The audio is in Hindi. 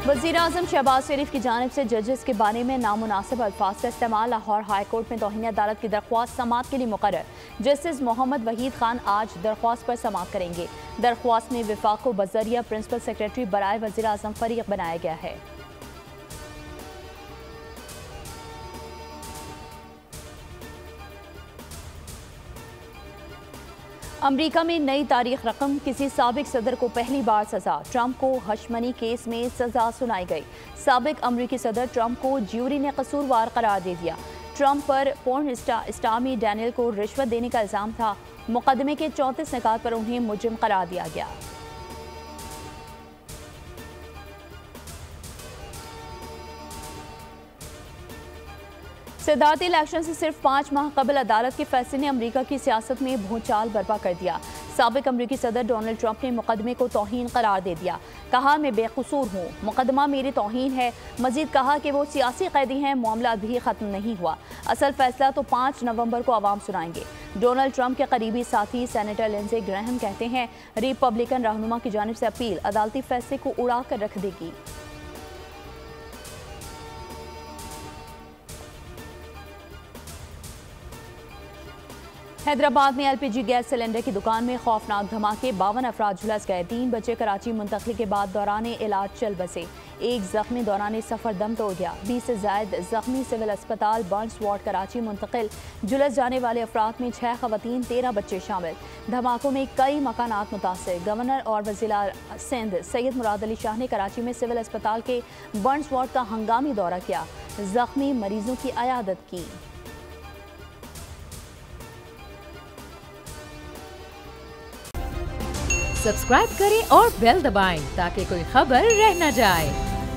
वज़ीर-ए-आज़म शहबाज शरीफ की जानिब से जजेस के बारे में नामुनासिब अल्फाज का इस्तेमाल। लाहौर हाई कोर्ट में तौहीन अदालत की दरख्वास्त समाअत के लिए मुकर्रर। जस्टिस मोहम्मद वहीद खान आज दरख्वास्त पर समाअत करेंगे। दरख्वास्त में विफाक को बजरिया प्रिंसिपल सेक्रेटरी बराए वज़ीर-ए-आज़म फरीक बनाया गया है। अमरीका में नई तारीख रकम, किसी साबिक सदर को पहली बार सजा। ट्रंप को हशमनी केस में सजा सुनाई गई। साबिक अमरीकी सदर ट्रंप को ज्यूरी ने कसूरवार करार दे दिया। ट्रंप पर पोर्न स्टार स्टॉर्मी डैनियल को रिश्वत देने का इल्जाम था। मुकदमे के 34 निकात पर उन्हें मुजरिम करार दिया गया। सदारती इलेक्शन से सिर्फ 5 माह कबल अदालत के फैसले ने अमरीका की सियासत में भूचाल बर्पा कर दिया। साबिक अमरीकी सदर डोनाल्ड ट्रंप ने मुकदमे को तौहीन करार दे दिया। कहा, मैं बेकसूर हूँ, मुकदमा मेरी तौहीन है। मजीद कहा कि वो सियासी कैदी हैं, मामला अभी खत्म नहीं हुआ। असल फैसला तो 5 नवंबर को आवाम सुनाएंगे। डोनाल्ड ट्रंप के करीबी साथी सेनेटर लिंडसे ग्रैहम कहते हैं, रिपब्लिकन रहनुमा की जानिब से अपील अदालती फैसले को उड़ा कर रख देगी। हैदराबाद में एलपीजी गैस सिलेंडर की दुकान में खौफनाक धमाके, 52 अफराद झुलस गए। 3 बच्चे कराची मुंतकली के बाद दौरान इलाज चल बसे। एक जख्मी दौरान सफर दम तोड़ गया। 20 से ज्यादा जख्मी सिविल अस्पताल बर्न्स वार्ड कराची मुंतकिल। झुलस जाने वाले अफराद में 6 खवातीन, 13 बच्चे शामिल। धमाकों में कई मकानात मुतासिर। गवर्नर और वज़ीर सिंध सैयद मुराद अली शाह ने कराची में सिविल अस्पताल के बर्न्स वार्ड का हंगामी दौरा किया। जख्मी मरीजों की अयादत की। सब्सक्राइब करें और बेल दबाएं ताकि कोई खबर रह न जाए।